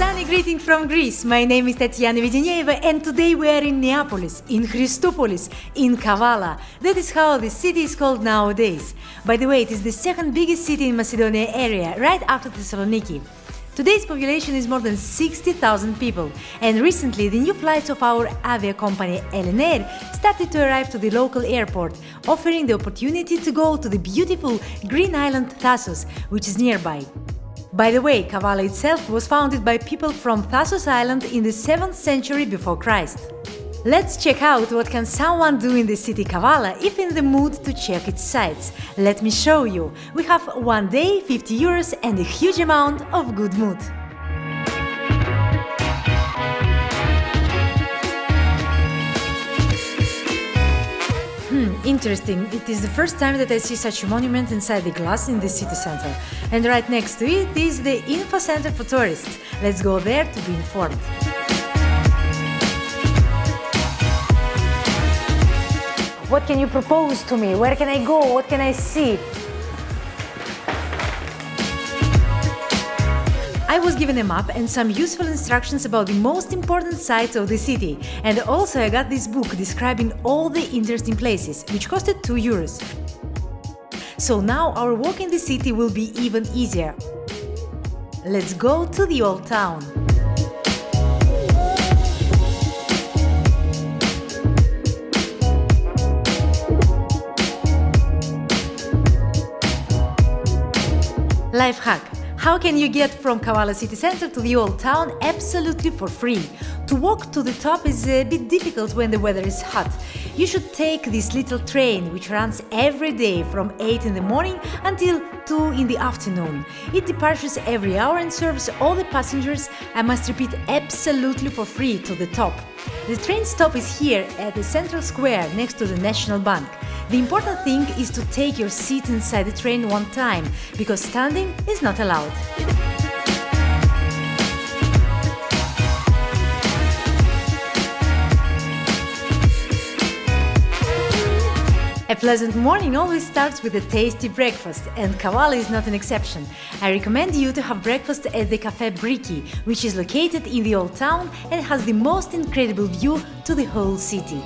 Sunny greeting from Greece. My name is Tatiana Vedenieva and today we are in Neapolis, in Christopolis, in Kavala. That is how the city is called nowadays. By the way, it is the second biggest city in Macedonia area, right after Thessaloniki. Today's population is more than 60,000 people, and recently the new flights of our avia company LNR started to arrive to the local airport, offering the opportunity to go to the beautiful green island Thasos, which is nearby. By the way, Kavala itself was founded by people from Thasos Island in the 7th century before Christ. Let's check out what can someone do in the city Kavala if in the mood to check its sights. Let me show you. We have 1 day, 50 euros and a huge amount of good mood. Interesting. It is the first time that I see such a monument inside the glass in the city center. And right next to it is the info center for tourists. Let's go there to be informed. What can you propose to me? Where can I go? What can I see? I was given a map and some useful instructions about the most important sites of the city, and also I got this book describing all the interesting places, which costed 2 euros. So now our walk in the city will be even easier. Let's go to the old town. Life hack. How can you get from Kavala city center to the old town absolutely for free? To walk to the top is a bit difficult when the weather is hot. You should take this little train which runs every day from 8 in the morning until 2 in the afternoon. It departs every hour and serves all the passengers, I must repeat, absolutely for free to the top. The train stop is here at the central square next to the National Bank. The important thing is to take your seat inside the train one time, because standing is not allowed. A pleasant morning always starts with a tasty breakfast, and Kavala is not an exception. I recommend you to have breakfast at the Kavala GREECE, which is located in the old town and has the most incredible view to the whole city.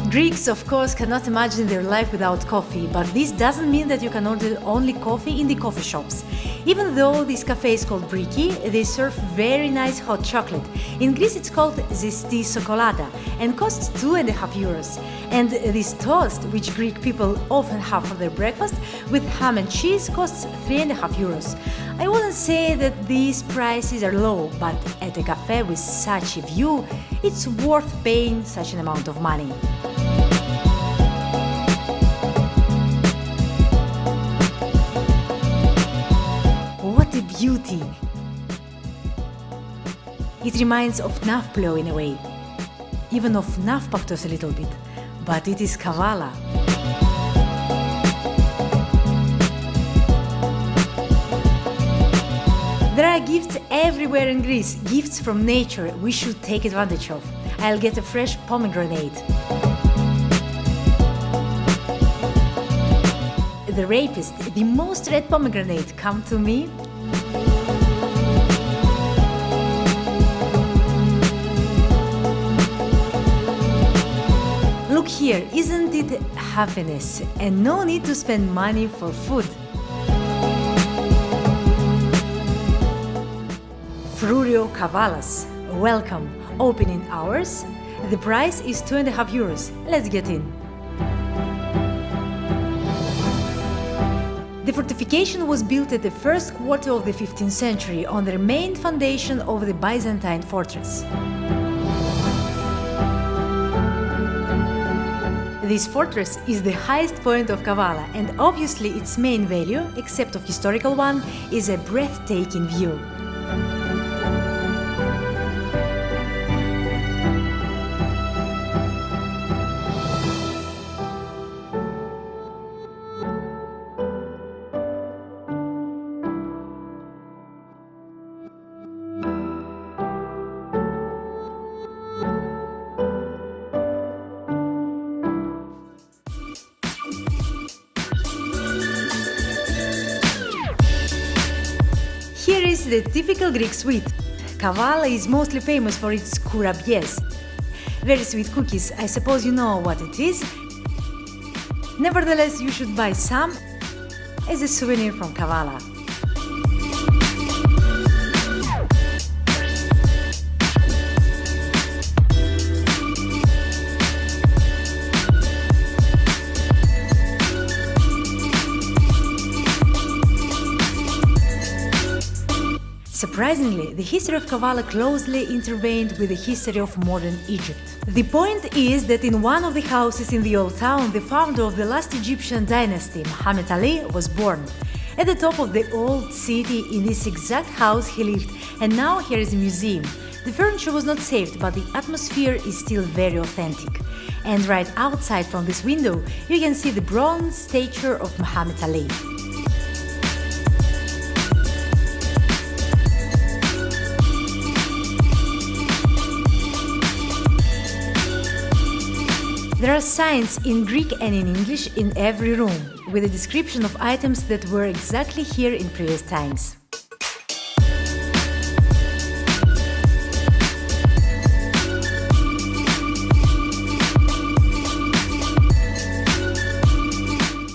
Greeks, of course, cannot imagine their life without coffee, but this doesn't mean that you can order only coffee in the coffee shops. Even though this cafe is called GREECE, they serve very nice hot chocolate. In Greece it's called zesti sokolata and costs 2.5 euros. And this toast, which Greek people often have for their breakfast, with ham and cheese, costs 3.5 euros. I wouldn't say that these prices are low, but at a cafe with such a view, it's worth paying such an amount of money. Beauty. It reminds of Nafplio in a way, even of Nafpaktos a little bit, but it is Kavala. There are gifts everywhere in Greece, gifts from nature we should take advantage of. I'll get a fresh pomegranate. The rapist, the most red pomegranate, come to me. Look here, isn't it happiness? And no need to spend money for food. Frurio Kavalas. Welcome. Opening hours. The price is 2.5 euros. Let's get in. The fortification was built at the first quarter of the 15th century on the main foundation of the Byzantine fortress. This fortress is the highest point of Kavala, and obviously its main value, except of historical one, is a breathtaking view. the typical Greek sweet. Kavala is mostly famous for its kourabies. Very sweet cookies, I suppose you know what it is. Nevertheless, you should buy some as a souvenir from Kavala. Surprisingly, the history of Kavala closely intervened with the history of modern Egypt. The point is that in one of the houses in the old town, the founder of the last Egyptian dynasty, Muhammad Ali, was born. At the top of the old city, in this exact house he lived, and now here is a museum. The furniture was not saved, but the atmosphere is still very authentic. And right outside from this window, you can see the bronze statue of Muhammad Ali. There are signs in Greek and in English in every room, with a description of items that were exactly here in previous times.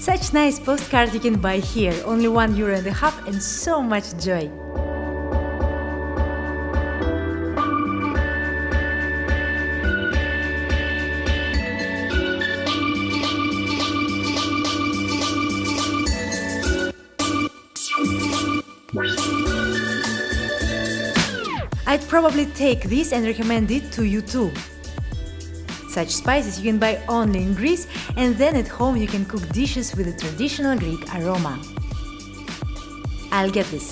Such nice postcard you can buy here, only €1.50 and so much joy. I'd probably take this and recommend it to you too. Such spices you can buy only in Greece, and then at home you can cook dishes with a traditional Greek aroma. I'll get this.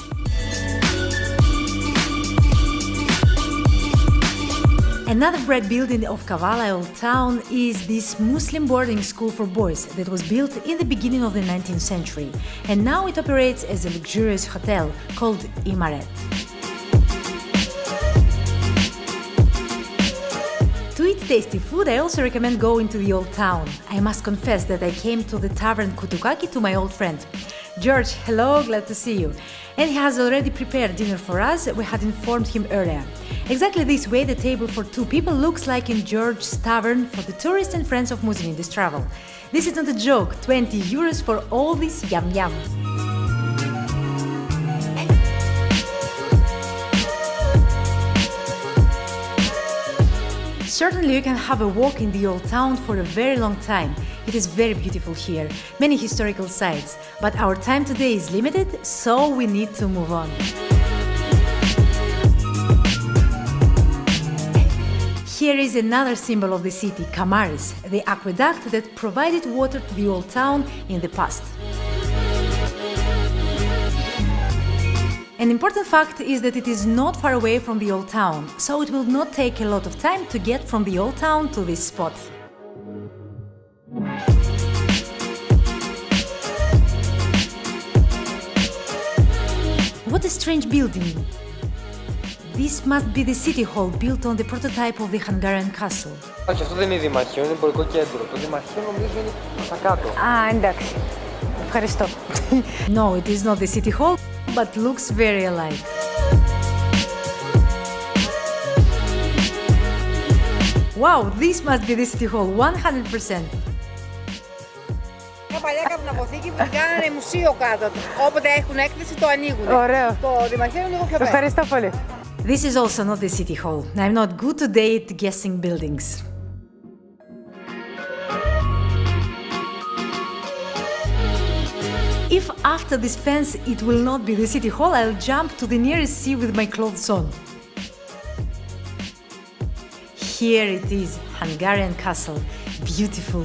Another bright building of Kavala Old Town is this Muslim boarding school for boys that was built in the beginning of the 19th century, and now it operates as a luxurious hotel called Imaret. To eat tasty food, I also recommend going to the old town. I must confess that I came to the tavern Koutoukaki to my old friend. George, hello, glad to see you. And he has already prepared dinner for us, we had informed him earlier. Exactly this way the table for 2 people looks like in George's tavern for the tourists and friends of Muslimides travel. This is not a joke, €20 for all this yum yum. Certainly you can have a walk in the old town for a very long time. It is very beautiful here, many historical sites, but our time today is limited, so we need to move on. Here is another symbol of the city, Kamaris, the aqueduct that provided water to the old town in the past. An important fact is that it is not far away from the old town, so it will not take a lot of time to get from the old town to this spot. What a strange building! This must be the city hall built on the prototype of the Hungarian Castle. Όχι, αυτό δεν είναι δημαρχείο, είναι εμπορικό κέντρο. Το δημαρχείο νομίζω είναι στα κάτω. Α, εντάξει. Ευχαριστώ. No, it is not the city hall, but looks very alike. Wow, this must be the city hall, 100%. Μια παλιά καπνοποθήκη που την κάνανε μουσείο κάτω. Όποτε έχουν έκθεση το ανοίγουν. Ωραίο. Το δημαρχείο είναι λίγο πιο πέρα. Ευχαριστώ πολύ. This is also not the city hall. I'm not good today at guessing buildings. If after this fence it will not be the city hall, I'll jump to the nearest sea with my clothes on. Here it is, Hungarian Castle. Beautiful.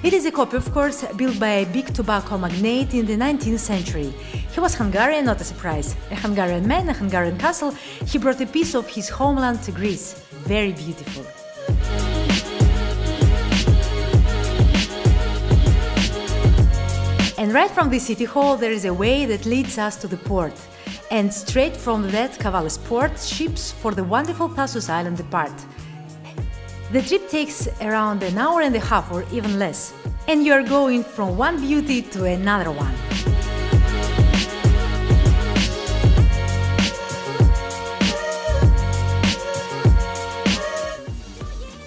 It is a copy, of course, built by a big tobacco magnate in the 19th century. He was Hungarian, not a surprise. A Hungarian man, a Hungarian castle, he brought a piece of his homeland to Greece. Very beautiful. And right from the city hall there is a way that leads us to the port. And straight from that Kavala's port, ships for the wonderful Thasos island depart. The trip takes around an hour and a half or even less, and you are going from one beauty to another one.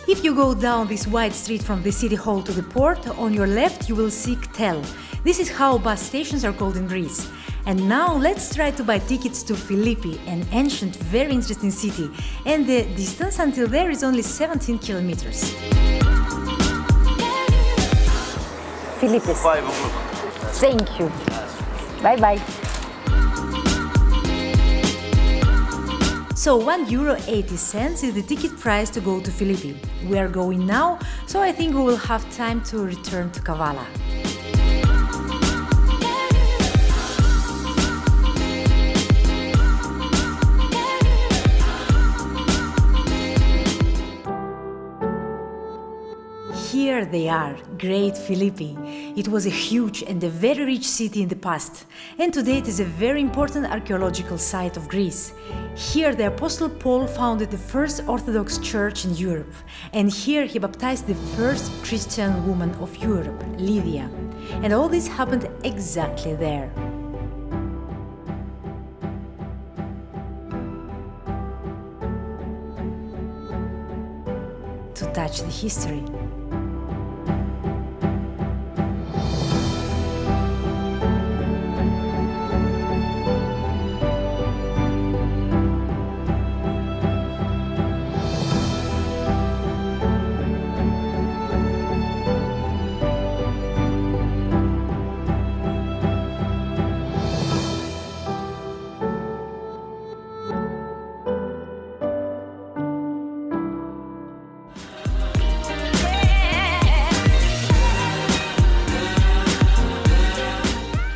If you go down this wide street from the city hall to the port, on your left you will see Tel. This is how bus stations are called in Greece. And now let's try to buy tickets to Philippi, an ancient, very interesting city, and the distance until there is only 17 kilometers. Philippis. 5 o'clock. Thank you. Bye bye. So €1.80 is the ticket price to go to Philippi. We are going now, so I think we will have time to return to Kavala. Here they are, Great Philippi. It was a huge and a very rich city in the past, and today it is a very important archaeological site of Greece. Here the Apostle Paul founded the first Orthodox church in Europe, and here he baptized the first Christian woman of Europe, Lydia. And all this happened exactly there. To touch the history.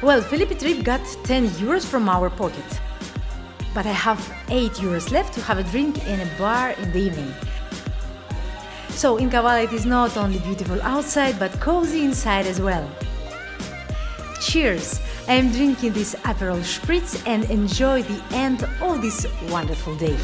Well, Philippi trip got €10 from our pocket. But I have €8 left to have a drink in a bar in the evening. So in Kavala it is not only beautiful outside, but cozy inside as well. Cheers! I am drinking this Aperol Spritz and enjoy the end of this wonderful day.